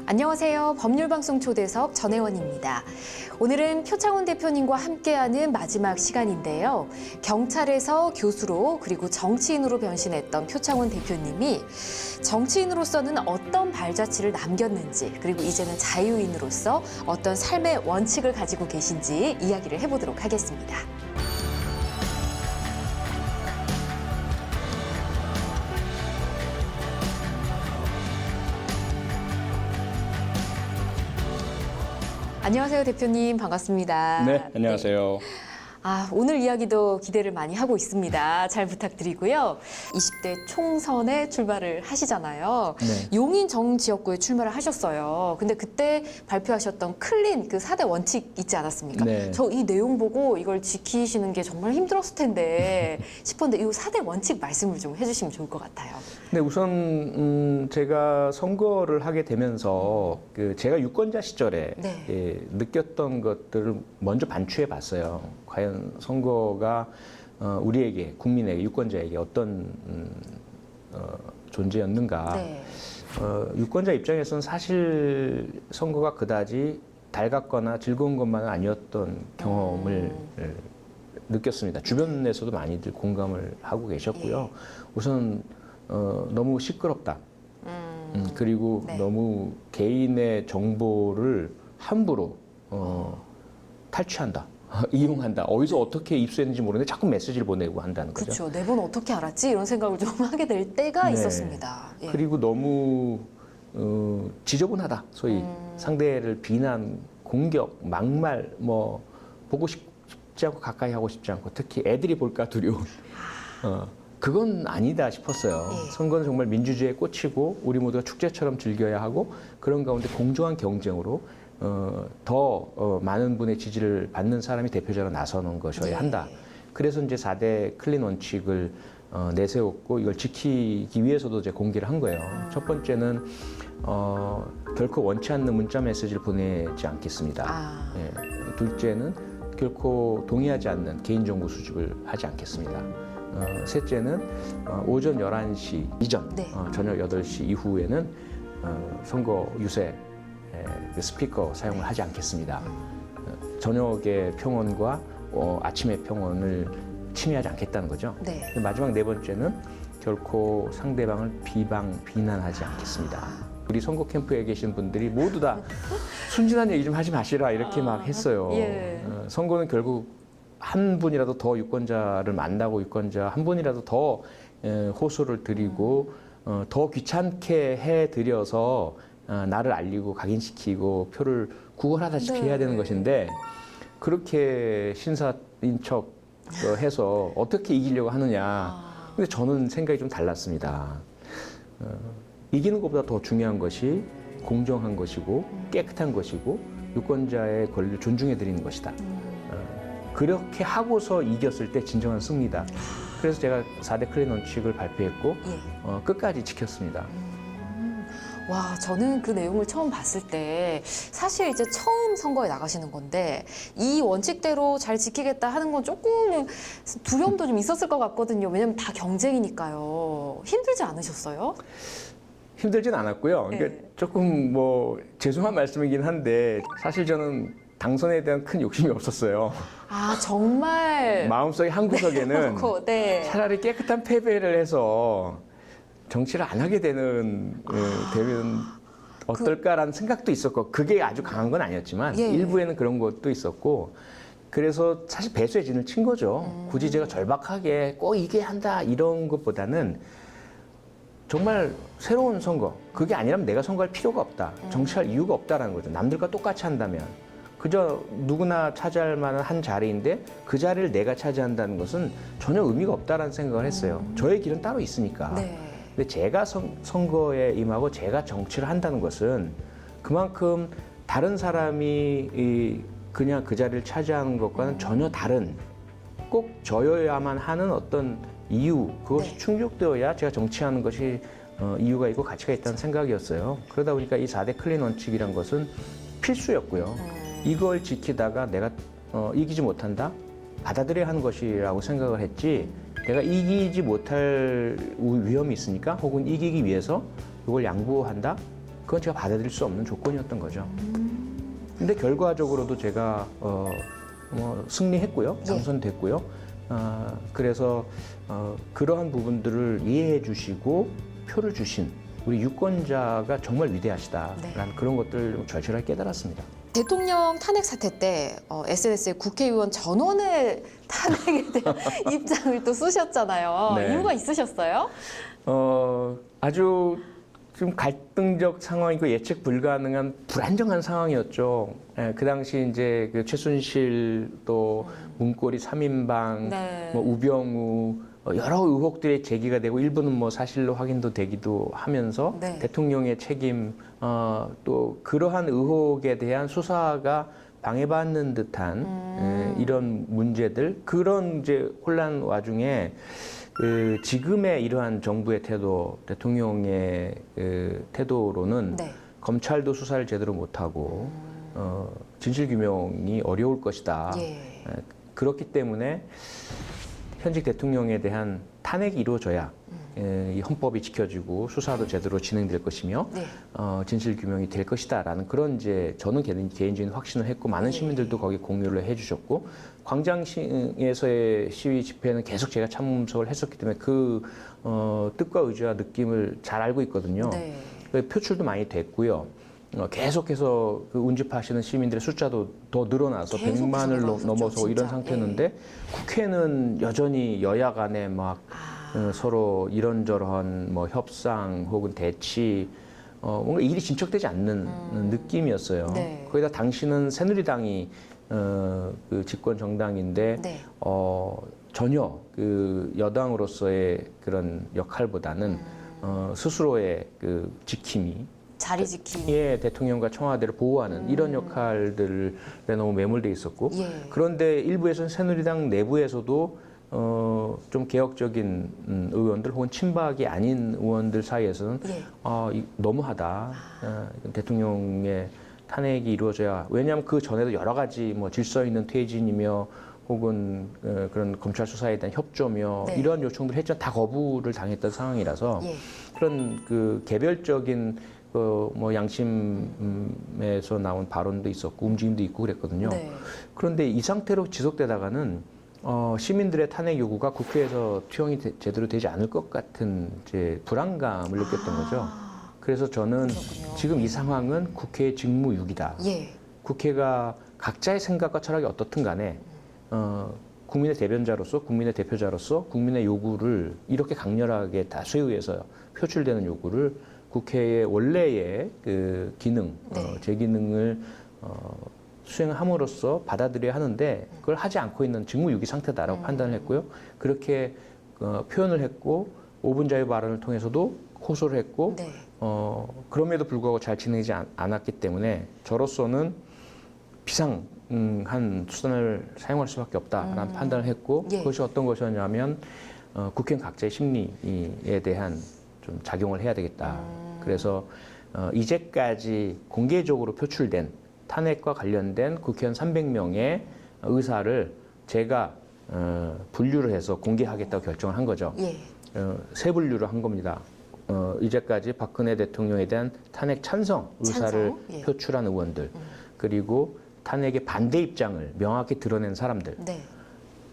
안녕하세요. 법률방송 초대석 전혜원입니다. 오늘은 표창원 대표님과 함께하는 마지막 시간인데요. 경찰에서 교수로 그리고 정치인으로 변신했던 표창원 대표님이 정치인으로서는 어떤 발자취를 남겼는지, 그리고 이제는 자유인으로서 어떤 삶의 원칙을 가지고 계신지 이야기를 해보도록 하겠습니다. 안녕하세요, 대표님. 반갑습니다. 네, 안녕하세요. 오늘 이야기도 기대를 많이 하고 있습니다. 잘 부탁드리고요. 20대 총선에 출마를 하시잖아요. 네. 용인 정지역구에 출마를 하셨어요. 근데 그때 발표하셨던 클린 그 4대 원칙 있지 않았습니까? 네. 저 이 내용 보고 이걸 지키시는 게 정말 힘들었을 텐데 싶었는데 이 4대 원칙 말씀을 좀 해주시면 좋을 것 같아요. 네, 우선 제가 선거를 하게 되면서 제가 유권자 시절에 네. 느꼈던 것들을 먼저 반추해 봤어요. 과연 선거가 우리에게, 국민에게, 유권자에게 어떤 존재였는가. 네. 유권자 입장에서는 사실 선거가 그다지 달갑거나 즐거운 것만은 아니었던 경험을 느꼈습니다. 주변에서도 많이들 공감을 하고 계셨고요. 우선 너무 시끄럽다. 그리고 네. 너무 개인의 정보를 함부로 탈취한다. 이용한다. 어디서 어떻게 입수했는지 모르는데 자꾸 메시지를 보내고 한다는 거죠. 그렇죠. 내 번 어떻게 알았지? 이런 생각을 좀 하게 될 때가 네. 있었습니다. 예. 그리고 너무 지저분하다. 소위 상대를 비난, 공격, 막말, 보고 싶지 않고 가까이 하고 싶지 않고 특히 애들이 볼까 두려운 그건 아니다 싶었어요. 예. 선거는 정말 민주주의에 꽂히고 우리 모두가 축제처럼 즐겨야 하고 그런 가운데 공정한 경쟁으로 더 많은 분의 지지를 받는 사람이 대표자로 나서는 것이어야 네. 한다. 그래서 이제 4대 클린 원칙을 내세웠고 이걸 지키기 위해서도 이제 공개를 한 거예요. 첫 번째는 결코 원치 않는 문자 메시지를 보내지 않겠습니다. 예. 둘째는 결코 동의하지 않는 개인정보 수집을 하지 않겠습니다. 셋째는 오전 11시 이전, 네. 저녁 8시 이후에는 선거 유세 그 스피커 사용을 하지 않겠습니다. 저녁의 평온과 아침의 평온을 침해하지 않겠다는 거죠. 네. 마지막 네 번째는 결코 상대방을 비난하지 않겠습니다. 우리 선거 캠프에 계신 분들이 모두 다 순진한 얘기 좀 하지 마시라 이렇게 막 했어요. 예. 선거는 결국 한 분이라도 더 유권자를 만나고 유권자 한 분이라도 더 호소를 드리고 더 귀찮게 해드려서 나를 알리고 각인시키고 표를 구걸하다시피 네. 해야 되는 것인데 그렇게 신사인 척 해서 어떻게 이기려고 하느냐. 근데 저는 생각이 좀 달랐습니다. 이기는 것보다 더 중요한 것이 공정한 것이고 깨끗한 것이고 유권자의 권리를 존중해 드리는 것이다. 그렇게 하고서 이겼을 때 진정한 승리다. 그래서 제가 4대 클린 원칙을 발표했고 예. 끝까지 지켰습니다. 와, 저는 그 내용을 처음 봤을 때 사실 이제 처음 선거에 나가시는 건데 이 원칙대로 잘 지키겠다 하는 건 조금 두려움도 좀 있었을 것 같거든요. 왜냐면 다 경쟁이니까요. 힘들지 않으셨어요? 힘들진 않았고요. 그러니까 네. 조금 죄송한 말씀이긴 한데 사실 저는 당선에 대한 큰 욕심이 없었어요. 아, 정말. 마음속의 한 구석에는 네. 차라리 깨끗한 패배를 해서 정치를 안 하게 되면 어떨까라는 생각도 있었고 그게 아주 강한 건 아니었지만 예. 일부에는 그런 것도 있었고 그래서 사실 배수의 진을 친 거죠. 굳이 제가 절박하게 꼭 이게 한다 이런 것보다는 정말 새로운 선거 그게 아니라면 내가 선거할 필요가 없다. 정치할 이유가 없다라는 거죠. 남들과 똑같이 한다면 그저 누구나 차지할 만한 한 자리인데 그 자리를 내가 차지한다는 것은 전혀 의미가 없다라는 생각을 했어요. 저의 길은 따로 있으니까. 네. 근데 제가 선거에 임하고 제가 정치를 한다는 것은 그만큼 다른 사람이 그냥 그 자리를 차지하는 것과는 전혀 다른 꼭 저여야만 하는 어떤 이유 그것이 네. 충족되어야 제가 정치하는 것이 이유가 있고 가치가 있다는 생각이었어요. 그러다 보니까 이 4대 클린 원칙이란 것은 필수였고요. 이걸 지키다가 내가 이기지 못한다? 받아들여야 하는 것이라고 생각을 했지 내가 이기지 못할 위험이 있으니까 혹은 이기기 위해서 이걸 양보한다? 그건 제가 받아들일 수 없는 조건이었던 거죠. 근데 결과적으로도 제가 승리했고요, 당선됐고요. 그래서 그러한 부분들을 이해해 주시고 표를 주신 우리 유권자가 정말 위대하시다라는 그런 것들을 절실하게 깨달았습니다. 대통령 탄핵 사태 때 SNS에 국회의원 전원의 탄핵에 대한 입장을 또 쓰셨잖아요. 네. 이유가 있으셨어요? 아주 좀 갈등적 상황이고 예측 불가능한 불안정한 상황이었죠. 예, 그 당시 이제 그 최순실 또 문고리 3인방, 네. 뭐 우병우 여러 의혹들이 제기가 되고 일부는 뭐 사실로 확인도 되기도 하면서 네. 대통령의 책임 또 그러한 의혹에 대한 수사가 방해받는 듯한 이런 문제들 그런 이제 혼란 와중에 지금의 이러한 정부의 태도, 대통령의 태도로는 네. 검찰도 수사를 제대로 못하고 진실 규명이 어려울 것이다. 예. 그렇기 때문에 현직 대통령에 대한 탄핵이 이루어져야 이 헌법이 지켜지고 수사도 제대로 진행될 것이며 네. 진실 규명이 될 것이다라는 그런 이제 저는 개인적인 확신을 했고 많은 시민들도 거기 공유를 해주셨고 광장에서의 시위 집회는 계속 제가 참석을 했었기 때문에 그 뜻과 의지와 느낌을 잘 알고 있거든요. 네. 표출도 많이 됐고요. 계속해서 그 운집하시는 시민들의 숫자도 더 늘어나서 계속 100만을 늘어났었죠, 넘어서고 이런 진짜. 상태였는데 국회는 여전히 여야 간에 막 서로 이런저런 뭐 협상 혹은 대치 뭔가 일이 진척되지 않는 느낌이었어요. 네. 거기다 당시는 새누리당이 그 집권 정당인데 네. 전혀 그 여당으로서의 그런 역할보다는 스스로의 그 지킴이 자리 지킴. 예, 대통령과 청와대를 보호하는 이런 역할들에 너무 매몰돼 있었고 예. 그런데 일부에서는 새누리당 내부에서도 좀 개혁적인 의원들 혹은 친박이 아닌 의원들 사이에서는 예. 너무하다. 대통령의 탄핵이 이루어져야 왜냐하면 그 전에도 여러 가지 뭐 질서 있는 퇴진이며 혹은 그런 검찰 수사에 대한 협조며 네. 이러한 요청들 했지만 다 거부를 당했던 상황이라서 예. 그런 그 개별적인 뭐 양심에서 나온 발언도 있었고 움직임도 있고 그랬거든요. 네. 그런데 이 상태로 지속되다가는 시민들의 탄핵 요구가 국회에서 투영이 제대로 되지 않을 것 같은 이제 불안감을 느꼈던 거죠. 그래서 저는 그렇군요. 지금 이 상황은 국회의 직무유기다. 예. 국회가 각자의 생각과 철학이 어떻든 간에 국민의 대변자로서 국민의 대표자로서 국민의 요구를 이렇게 강렬하게 다수에 의해서 표출되는 요구를 국회의 원래의 그 기능, 네. 제 기능을 수행함으로써 받아들여야 하는데 그걸 하지 않고 있는 직무유기 상태다라고 판단을 했고요. 그렇게 표현을 했고 5분 자유 발언을 통해서도 호소를 했고 네. 그럼에도 불구하고 잘 진행되지 않았기 때문에 저로서는 비상한 수단을 사용할 수밖에 없다라는 판단을 했고 예. 그것이 어떤 것이었냐면 국회의원 각자의 심리에 대한 좀 작용을 해야 되겠다. 그래서 이제까지 공개적으로 표출된 탄핵과 관련된 국회의원 300명의 의사를 제가 분류를 해서 공개하겠다고 결정을 한 거죠. 예. 세 분류를 한 겁니다. 이제까지 박근혜 대통령에 대한 탄핵 찬성 의사를 찬성? 예. 표출한 의원들, 그리고 탄핵의 반대 입장을 명확히 드러낸 사람들, 네.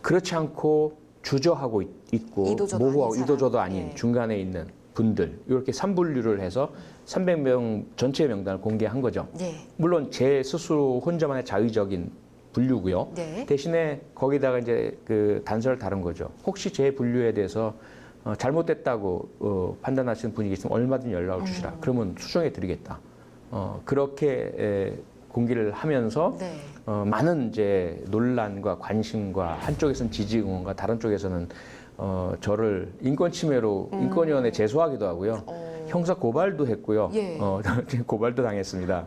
그렇지 않고 주저하고 있고 이도저도 모호하고 아닌 이도저도 사람. 아닌 예. 중간에 있는 분들 이렇게 3분류를 해서 300명 전체 명단을 공개한 거죠. 예. 물론 제 스스로 혼자만의 자의적인 분류고요. 네. 대신에 거기다가 이제 그 단서를 다른 거죠. 혹시 제 분류에 대해서 잘못됐다고 판단하시는 분이 계시면 얼마든지 연락을 주시라. 그러면 수정해 드리겠다. 그렇게 공개를 하면서 네. 많은 이제 논란과 관심과 한쪽에서는 지지 응원과 다른 쪽에서는 저를 인권 침해로 인권위원회에 제소하기도 하고요. 형사 고발도 했고요. 예. 고발도 당했습니다.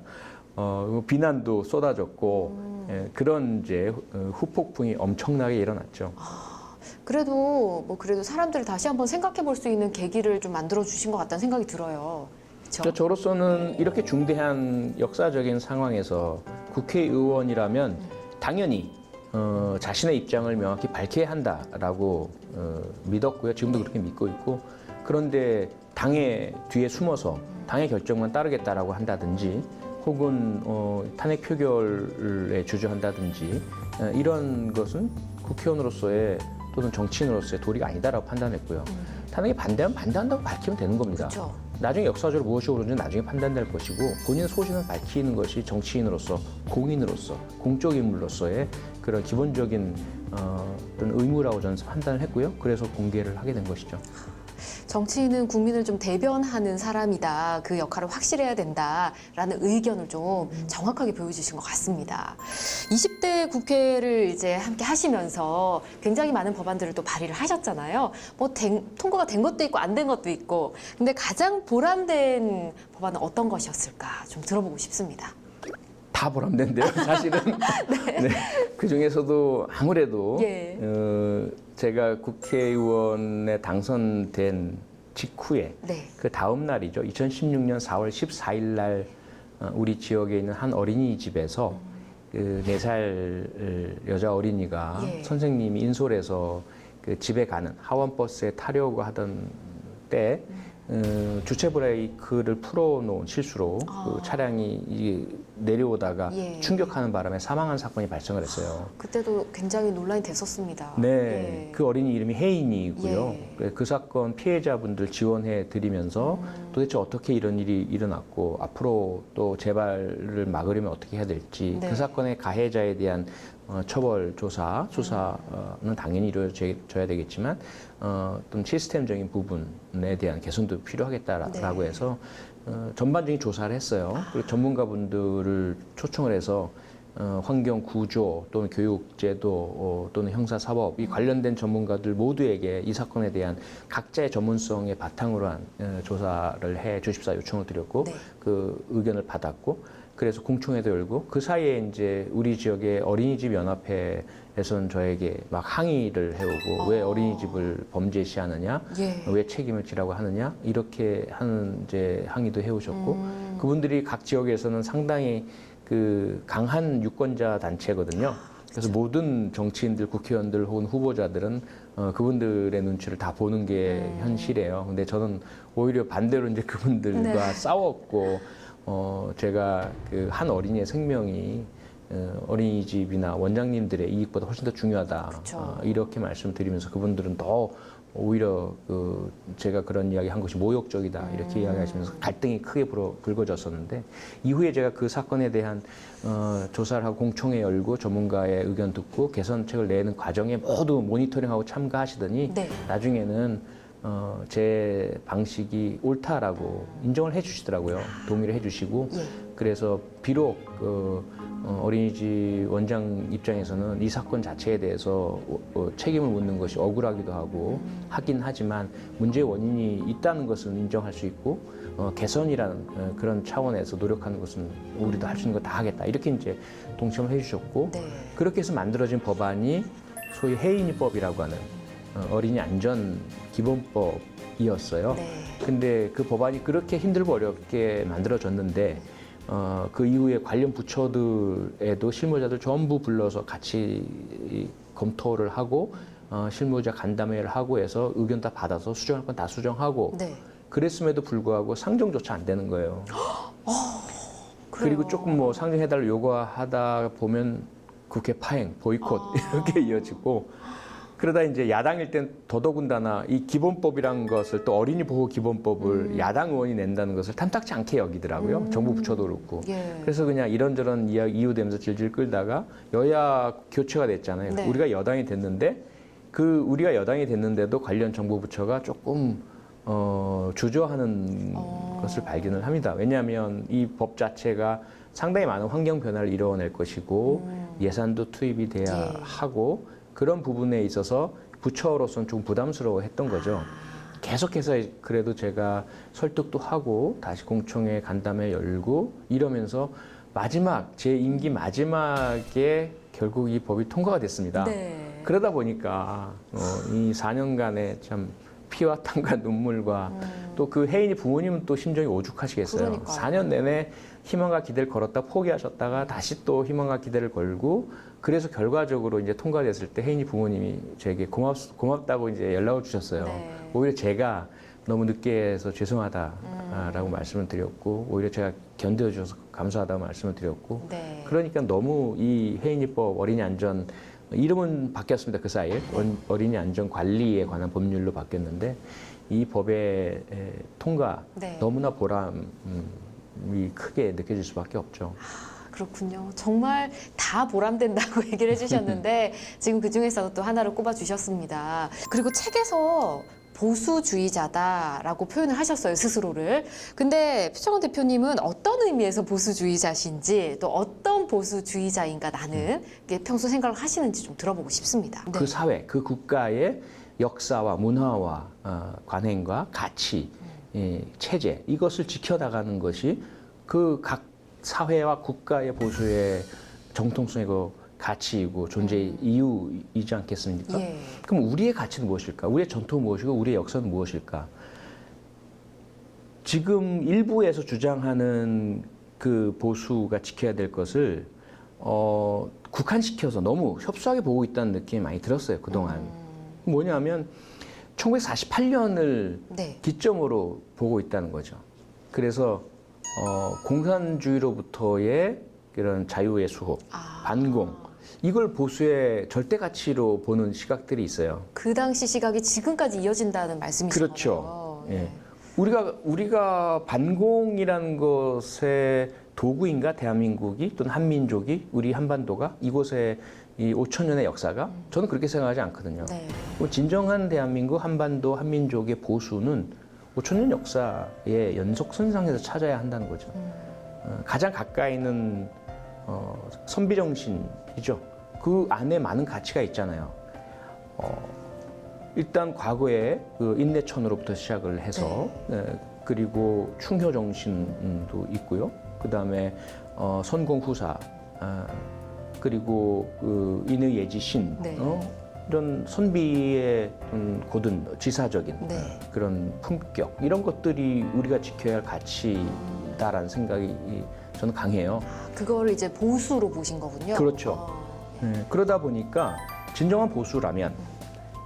비난도 쏟아졌고 그런 이제 후폭풍이 엄청나게 일어났죠. 그래도 사람들을 다시 한번 생각해 볼 수 있는 계기를 좀 만들어 주신 것 같다는 생각이 들어요. 그렇죠? 저로서는 이렇게 중대한 역사적인 상황에서 국회의원이라면 당연히 자신의 입장을 명확히 밝혀야 한다라고 믿었고요. 지금도 그렇게 믿고 있고 그런데 당의 뒤에 숨어서 당의 결정만 따르겠다라고 한다든지 혹은 탄핵 표결에 주저한다든지 이런 것은 국회의원으로서의 또는 정치인으로서의 도리가 아니다라고 판단했고요. 탄핵에 반대하면 반대한다고 밝히면 되는 겁니다. 그렇죠. 나중에 역사적으로 무엇이 옳은지 나중에 판단될 것이고 본인의 소신을 밝히는 것이 정치인으로서 공인으로서 공적 인물로서의 그런 기본적인 어떤 의무라고 저는 판단을 했고요. 그래서 공개를 하게 된 것이죠. 정치인은 국민을 좀 대변하는 사람이다. 그 역할을 확실해야 된다라는 의견을 좀 정확하게 보여주신 것 같습니다. 20대 국회를 이제 함께 하시면서 굉장히 많은 법안들을 또 발의를 하셨잖아요. 뭐 통과가 된 것도 있고 안 된 것도 있고. 근데 가장 보람된 법안은 어떤 것이었을까 좀 들어보고 싶습니다. 다 보람된데요, 사실은. 네. 그 중에서도 아무래도 예. 제가 국회의원에 당선된 직후에 네. 그 다음 날이죠. 2016년 4월 14일 날 우리 지역에 있는 한 어린이집에서 그 4살 여자 어린이가 예. 선생님이 인솔해서 그 집에 가는 하원버스에 타려고 하던 때 주체 브레이크를 풀어놓은 실수로 그 차량이 내려오다가 예. 충격하는 바람에 사망한 사건이 발생을 했어요. 그때도 굉장히 논란이 됐었습니다. 네, 예. 그 어린이 이름이 혜인이고요. 예. 그 사건 피해자분들 지원해 드리면서 도대체 어떻게 이런 일이 일어났고 앞으로 또 재발을 막으려면 어떻게 해야 될지 네. 그 사건의 가해자에 대한 처벌 조사, 수사는 당연히 이루어져야 되겠지만 어떤 시스템적인 부분에 대한 개선도 필요하겠다라고 네. 해서 전반적인 조사를 했어요. 그리고 전문가분들을 초청을 해서 환경 구조 또는 교육제도 또는 형사사법 이 관련된 전문가들 모두에게 이 사건에 대한 각자의 전문성의 바탕으로 한 조사를 해 주십사 요청을 드렸고 네. 그 의견을 받았고 그래서 공청회도 열고 그 사이에 이제 우리 지역의 어린이집 연합회에서는 저에게 막 항의를 해오고 왜 어린이집을 범죄시하느냐, 예. 왜 책임을 지라고 하느냐 이렇게 하는 이제 항의도 해오셨고 그분들이 각 지역에서는 상당히 그 강한 유권자 단체거든요. 그래서 모든 정치인들, 국회의원들 혹은 후보자들은 그분들의 눈치를 다 보는 게 현실이에요. 근데 저는 오히려 반대로 이제 그분들과 네. 싸웠고 제가 그 한 어린이의 생명이 어린이집이나 원장님들의 이익보다 훨씬 더 중요하다. 그쵸. 이렇게 말씀드리면서 그분들은 더 오히려 그 제가 그런 이야기 한 것이 모욕적이다 이렇게 이야기하시면서 갈등이 크게 불거졌었는데 이후에 제가 그 사건에 대한 조사를 하고 공청회 열고 전문가의 의견 듣고 개선책을 내는 과정에 모두 모니터링하고 참가하시더니 네. 나중에는 제 방식이 옳다라고 인정을 해주시더라고요. 동의를 해주시고 예. 그래서 비록 어린이집 원장 입장에서는 이 사건 자체에 대해서 책임을 묻는 것이 억울하기도 하고 하긴 하지만 문제의 원인이 있다는 것은 인정할 수 있고 개선이라는 그런 차원에서 노력하는 것은 우리도 할 수 있는 거 다 하겠다 이렇게 이제 동참을 해주셨고 네. 그렇게 해서 만들어진 법안이 소위 혜인이법이라고 하는 어린이 안전 기본법이었어요. 네. 근데 그 법안이 그렇게 힘들고 어렵게 만들어졌는데 그 이후에 관련 부처들에도 실무자들 전부 불러서 같이 검토를 하고 실무자 간담회를 하고 해서 의견 다 받아서 수정할 건 다 수정하고 네. 그랬음에도 불구하고 상정조차 안 되는 거예요. 그래요. 그리고 조금 뭐 상정해달라고 요구하다 보면 국회 파행, 보이콧 이렇게 이어지고 그러다 이제 야당일 땐 더더군다나 이 기본법이란 것을 또 어린이 보호 기본법을 야당 의원이 낸다는 것을 탐탁지 않게 여기더라고요. 정부 부처도 그렇고. 예. 그래서 그냥 이런저런 이유되면서 질질 끌다가 여야 교체가 됐잖아요. 네. 우리가 여당이 됐는데 우리가 여당이 됐는데도 관련 정부 부처가 조금 주저하는 것을 발견을 합니다. 왜냐하면 이 법 자체가 상당히 많은 환경 변화를 이뤄낼 것이고 예산도 투입이 돼야 예. 하고 그런 부분에 있어서 부처로서는 좀 부담스러워했던 거죠. 계속해서 그래도 제가 설득도 하고 다시 공청회 간담회 열고 이러면서 제 임기 마지막에 결국 이 법이 통과가 됐습니다. 네. 그러다 보니까 이 4년간의 참 피와 땀과 눈물과 또 그 혜인이 부모님은 또 심정이 오죽하시겠어요. 그러니까요. 4년 내내 희망과 기대를 걸었다 포기하셨다가 다시 또 희망과 기대를 걸고 그래서 결과적으로 이제 통과됐을 때 혜인이 부모님이 저에게 고맙다고 이제 연락을 주셨어요. 네. 오히려 제가 너무 늦게 해서 죄송하다라고 말씀을 드렸고 오히려 제가 견뎌주셔서 감사하다고 말씀을 드렸고 네. 그러니까 너무 이 해인이법 어린이 안전 이름은 바뀌었습니다. 그 사이에 어린이 안전 관리에 관한 법률로 바뀌었는데 이 법의 통과 네. 너무나 보람이 크게 느껴질 수밖에 없죠. 그렇군요. 정말 다 보람된다고 얘기를 해주셨는데 지금 그중에서 또 하나를 꼽아주셨습니다. 그리고 책에서 보수주의자다라고 표현을 하셨어요, 스스로를. 근데 표창원 대표님은 어떤 의미에서 보수주의자신지 또 어떤 보수주의자인가 나는 이게 평소 생각을 하시는지 좀 들어보고 싶습니다. 네. 그 사회, 그 국가의 역사와 문화와 관행과 가치, 체제 이것을 지켜나가는 것이 그 각 사회와 국가의 보수의 정통성이고 가치이고 존재의 이유이지 않겠습니까? 예. 그럼 우리의 가치는 무엇일까? 우리의 전통은 무엇이고 우리의 역사는 무엇일까? 지금 일부에서 주장하는 그 보수가 지켜야 될 것을 국한시켜서 너무 협소하게 보고 있다는 느낌이 많이 들었어요, 그동안. 뭐냐면 1948년을 네. 기점으로 보고 있다는 거죠. 그래서 공산주의로부터의 그런 자유의 수호, 반공 이걸 보수의 절대 가치로 보는 시각들이 있어요. 그 당시 시각이 지금까지 이어진다는 말씀이시죠? 그렇죠. 네. 예. 우리가 반공이라는 것의 도구인가 대한민국이 또는 한민족이 우리 한반도가 이곳에 이 5천 년의 역사가 저는 그렇게 생각하지 않거든요. 네. 진정한 대한민국 한반도 한민족의 보수는 5천 년 역사의 연속선상에서 찾아야 한다는 거죠. 가장 가까이는 선비정신이죠. 그 안에 많은 가치가 있잖아요. 일단 과거에 그 인내천으로부터 시작을 해서 그리고 충효정신도 있고요. 그 다음에 선공후사 그리고 그 인의예지신 네. 이런 선비의 고든 지사적인 네. 그런 품격 이런 것들이 우리가 지켜야 할 가치다라는 생각이 저는 강해요. 그걸 이제 보수로 보신 거군요. 그렇죠. 그러다 보니까 진정한 보수라면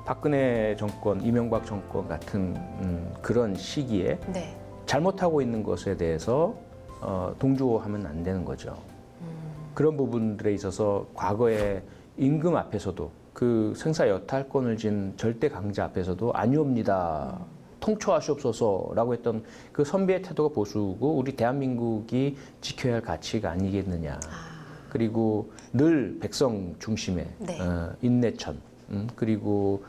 박근혜 정권, 이명박 정권 같은 그런 시기에 네. 잘못하고 있는 것에 대해서 동조하면 안 되는 거죠. 그런 부분들에 있어서 과거에 임금 앞에서도 그 생사 여탈권을 진 절대 강자 앞에서도 아니옵니다. 통초하시옵소서라고 했던 그 선비의 태도가 보수고 우리 대한민국이 지켜야 할 가치가 아니겠느냐. 그리고 늘 백성 중심의 네. 인내천 그리고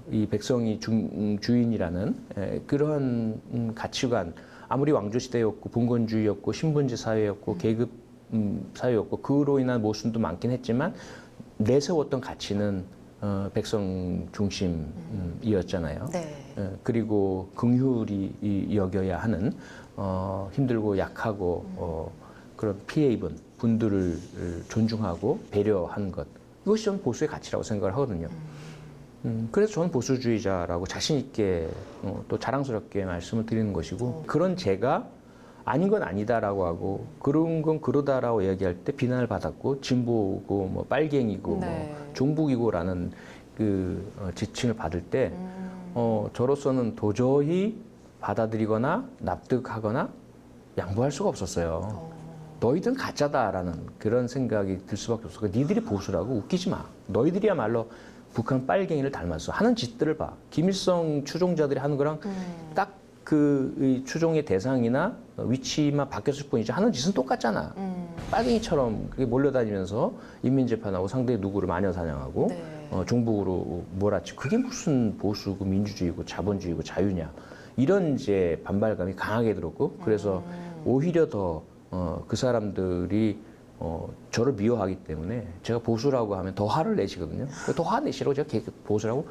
이 백성이 주인이라는 그러한 가치관 아무리 왕조 시대였고 봉건주의였고 신분제 사회였고 계급 사회였고 그로 인한 모순도 많긴 했지만 내세웠던 가치는 백성 중심이었잖아요. 네. 그리고 긍휼히 여겨야 하는 힘들고 약하고 그런 피해 입은 분들을 존중하고 배려하는 것 이것이 저는 보수의 가치라고 생각을 하거든요. 그래서 저는 보수주의자라고 자신 있게 또 자랑스럽게 말씀을 드리는 것이고 그런 제가 아닌 건 아니다라고 하고 그런 건 그러다라고 얘기할 때 비난을 받았고 진보고 뭐 빨갱이고 네. 뭐 종북이고라는 그 지칭을 받을 때 저로서는 도저히 받아들이거나 납득하거나 양보할 수가 없었어요. 너희들은 가짜다라는 그런 생각이 들 수밖에 없어. 니들이 보수라고 웃기지 마. 너희들이야말로 북한 빨갱이를 닮았어. 하는 짓들을 봐. 김일성 추종자들이 하는 거랑 딱 그 추종의 대상이나 위치만 바뀌었을 뿐이지 하는 짓은 똑같잖아. 빨갱이처럼 그렇게 몰려다니면서 인민재판하고 상대 누구를 마녀 사냥하고 네. 종북으로 몰아치고 그게 무슨 보수고 민주주의고 자본주의고 자유냐. 이런 이제 반발감이 강하게 들었고 그래서 오히려 더 그 사람들이 저를 미워하기 때문에 제가 보수라고 하면 더 화를 내시거든요. 더 화내시라고 제가 보수라고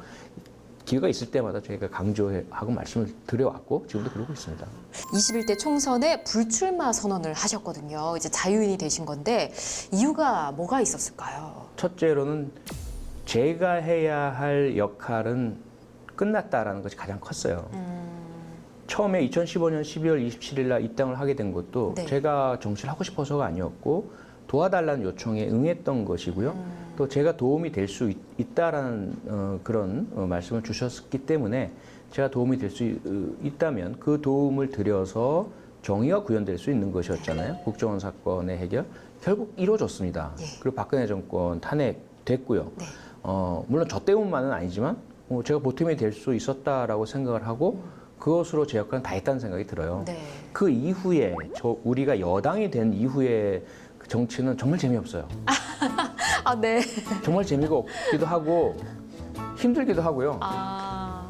기회가 있을 때마다 저희가 강조하고 말씀을 드려왔고 지금도 그러고 있습니다. 21대 총선에 불출마 선언을 하셨거든요. 이제 자유인이 되신 건데 이유가 뭐가 있었을까요? 첫째로는 제가 해야 할 역할은 끝났다라는 것이 가장 컸어요. 처음에 2015년 12월 27일 날 입당을 하게 된 것도 네. 제가 정치를 하고 싶어서가 아니었고 도와달라는 요청에 응했던 것이고요. 또 제가 도움이 될 수 있다라는 그런 말씀을 주셨기 때문에 제가 도움이 될 수 있다면 그 도움을 들여서 정의가 구현될 수 있는 것이었잖아요. 국정원 사건의 해결. 결국 이루어졌습니다. 예. 그리고 박근혜 정권 탄핵됐고요. 네. 물론 저 때문만은 아니지만 제가 보탬이 될 수 있었다라고 생각을 하고 그것으로 제 역할은 다 했다는 생각이 들어요. 네. 그 이후에 우리가 여당이 된 이후에 그 정치는 정말 재미없어요. 아, 네. 정말 재미가 없기도 하고 힘들기도 하고요. 아.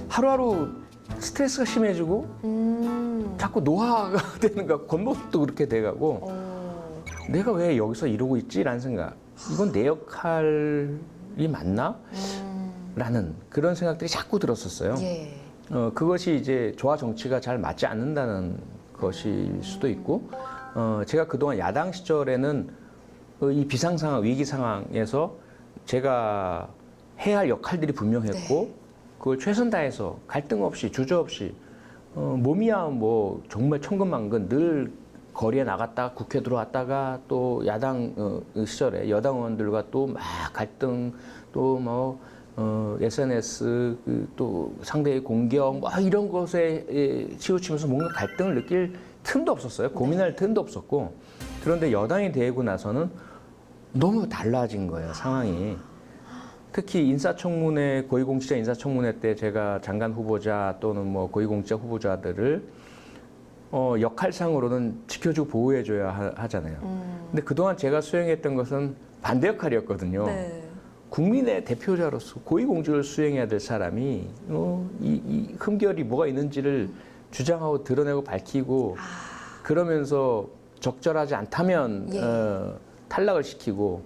하루하루 스트레스가 심해지고 자꾸 노화가 되는 거 겉모습도 그렇게 돼가고 어. 내가 왜 여기서 이러고 있지라는 생각. 이건 내 역할이 맞나? 라는 그런 생각들이 자꾸 들었었어요. 예. 그것이 이제 저와 정치가 잘 맞지 않는다는 것일 수도 있고, 제가 그동안 야당 시절에는 이 비상 상황, 위기 상황에서 제가 해야 할 역할들이 분명했고, 네. 그걸 최선 다해서 갈등 없이 주저 없이 몸이야 뭐 정말 천근만근 늘 거리에 나갔다가 국회 들어왔다가 또 야당 시절에 여당 의원들과 또 막 갈등 또 뭐 SNS 또 상대의 공격 뭐 이런 것에 치우치면서 뭔가 갈등을 느낄 틈도 없었어요. 고민할 틈도 없었고 그런데 여당이 되고 나서는 너무 달라진 거예요, 상황이. 특히 인사청문회, 고위공직자 인사청문회 때 제가 장관 후보자 또는 뭐 고위공직자 후보자들을 역할상으로는 지켜주고 보호해줘야 하잖아요. 근데 그동안 제가 수행했던 것은 반대 역할이었거든요. 네. 국민의 대표자로서 고위공직을 수행해야 될 사람이 이 흠결이 뭐가 있는지를 주장하고 드러내고 밝히고 그러면서 적절하지 않다면 예. 탈락을 시키고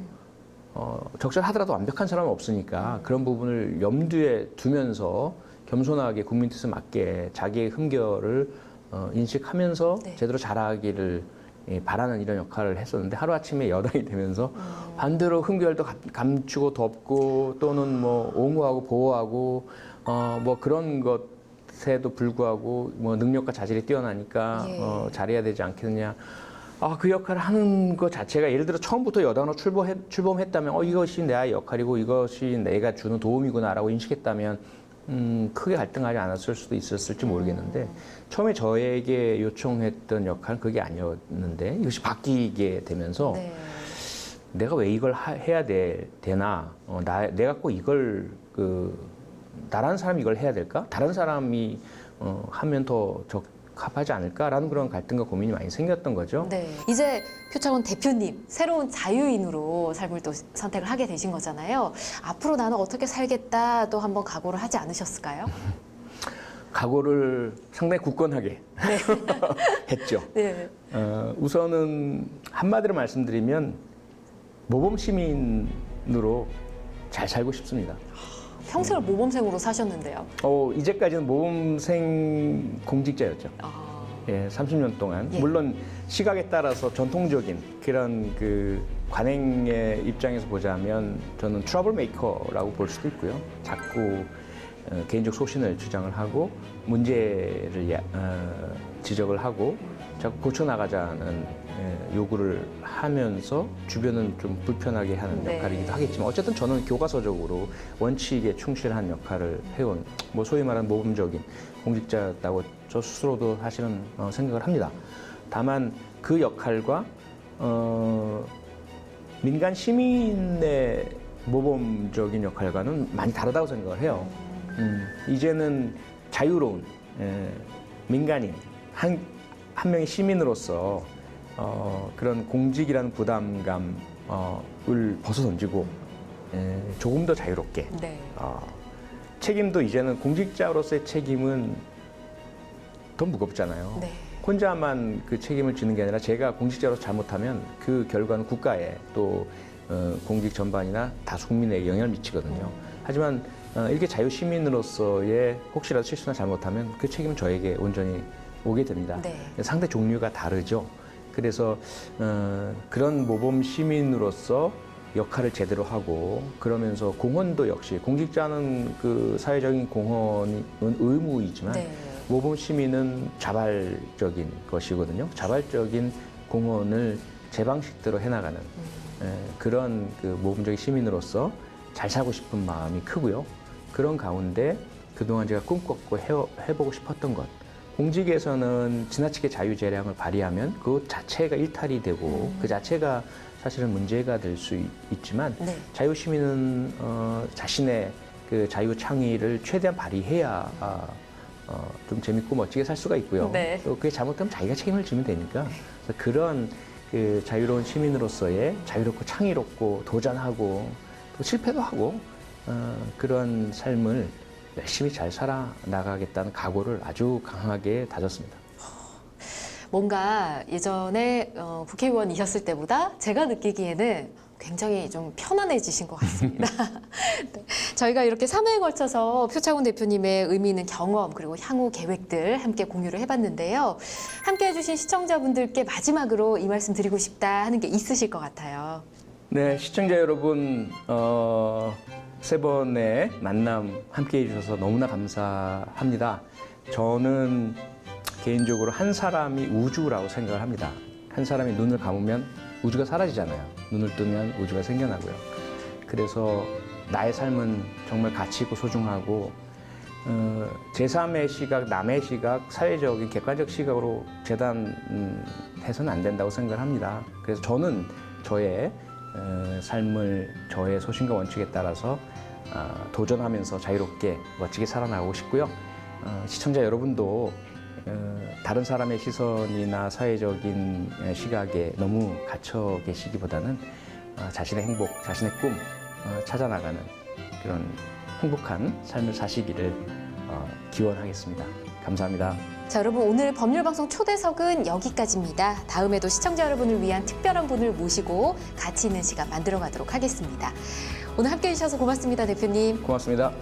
적절하더라도 완벽한 사람은 없으니까 그런 부분을 염두에 두면서 겸손하게 국민 뜻에 맞게 자기의 흠결을 인식하면서 네. 제대로 잘하기를 바라는 이런 역할을 했었는데 하루아침에 여당이 되면서 반대로 흠결도 감추고 덮고 또는 뭐 옹호하고 보호하고 뭐 그런 것에도 불구하고 뭐 능력과 자질이 뛰어나니까 예. 잘해야 되지 않겠느냐. 그 역할을 하는 것 자체가 예를 들어 처음부터 여당으로 출범했다면 이것이 내 역할이고 이것이 내가 주는 도움이구나라고 인식했다면 크게 갈등하지 않았을 수도 있었을지 모르겠는데 처음에 저에게 요청했던 역할은 그게 아니었는데 이것이 바뀌게 되면서 네. 내가 왜 이걸 해야 되나 내가 꼭 이걸 나라는 사람이 이걸 해야 될까? 다른 사람이 하면 더 적합하지 않을까라는 그런 갈등과 고민이 많이 생겼던 거죠. 네. 이제 표창원 대표님, 새로운 자유인으로 삶을 또 선택을 하게 되신 거잖아요. 앞으로 나는 어떻게 살겠다 또 한번 각오를 하지 않으셨을까요? 각오를 상당히 굳건하게 했죠. 네. 우선은 한마디로 말씀드리면 모범 시민으로 잘 살고 싶습니다. 평생을 모범생으로 사셨는데요. 이제까지는 모범생 공직자였죠. 예, 30년 동안. 예. 물론 시각에 따라서 전통적인 그런 관행의 입장에서 보자면 저는 트러블 메이커라고 볼 수도 있고요. 자꾸 개인적 소신을 주장을 하고 문제를 지적을 하고 자꾸 고쳐나가자는 요구를 하면서 주변은 좀 불편하게 하는 네. 역할이기도 하겠지만 어쨌든 저는 교과서적으로 원칙에 충실한 역할을 해온 뭐 소위 말하는 모범적인 공직자였다고 저 스스로도 사실은 생각을 합니다. 다만 그 역할과 민간 시민의 모범적인 역할과는 많이 다르다고 생각을 해요. 이제는 자유로운 민간인 한 명의 시민으로서 그런 공직이라는 부담감을 벗어던지고 조금 더 자유롭게 네. 책임도 이제는 공직자로서의 책임은 더 무겁잖아요. 네. 혼자만 그 책임을 지는 게 아니라 제가 공직자로서 잘못하면 그 결과는 국가에 또 공직 전반이나 다수 국민에게 영향을 미치거든요. 하지만 이렇게 자유 시민으로서의 혹시라도 실수나 잘못하면 그 책임은 저에게 온전히 오게 됩니다. 네. 상대 종류가 다르죠. 그래서 그런 모범 시민으로서 역할을 제대로 하고 그러면서 공헌도 역시 공직자는 그 사회적인 공헌은 의무이지만 네. 모범 시민은 자발적인 것이거든요. 자발적인 공헌을 제 방식대로 해나가는 그런 모범적인 시민으로서 잘 살고 싶은 마음이 크고요. 그런 가운데 그동안 제가 꿈꿨고 해보고 싶었던 것. 공직에서는 지나치게 자유재량을 발휘하면 그 자체가 일탈이 되고 그 자체가 사실은 문제가 될 수 있지만 네. 자유시민은 자신의 그 자유 창의를 최대한 발휘해야 좀 재밌고 멋지게 살 수가 있고요. 네. 또 그게 잘못하면 자기가 책임을 지면 되니까 그래서 그런 그 자유로운 시민으로서의 자유롭고 창의롭고 도전하고 또 실패도 하고 그런 삶을 열심히 잘 살아나가겠다는 각오를 아주 강하게 다졌습니다. 뭔가 예전에 국회의원이셨을 때보다 제가 느끼기에는 굉장히 좀 편안해지신 것 같습니다. 네. 저희가 이렇게 3회에 걸쳐서 표창원 대표님의 의미 있는 경험 그리고 향후 계획들 함께 공유를 해봤는데요. 함께 해주신 시청자분들께 마지막으로 이 말씀 드리고 싶다 하는 게 있으실 것 같아요. 네, 시청자 여러분, 세 번의 만남 함께 해주셔서 너무나 감사합니다. 저는 개인적으로 한 사람이 우주라고 생각을 합니다. 한 사람이 눈을 감으면 우주가 사라지잖아요. 눈을 뜨면 우주가 생겨나고요. 그래서 나의 삶은 정말 가치 있고 소중하고 제3의 시각, 남의 시각, 사회적인 객관적 시각으로 재단해서는 안 된다고 생각을 합니다. 그래서 저는 저의 삶을 저의 소신과 원칙에 따라서 도전하면서 자유롭게 멋지게 살아나가고 싶고요. 시청자 여러분도 다른 사람의 시선이나 사회적인 시각에 너무 갇혀 계시기보다는 자신의 행복, 자신의 꿈 찾아나가는 그런 행복한 삶을 사시기를 기원하겠습니다. 감사합니다. 자, 여러분 오늘 법률방송 초대석은 여기까지입니다. 다음에도 시청자 여러분을 위한 특별한 분을 모시고 가치 있는 시간 만들어 가도록 하겠습니다. 오늘 함께해 주셔서 고맙습니다, 대표님. 고맙습니다.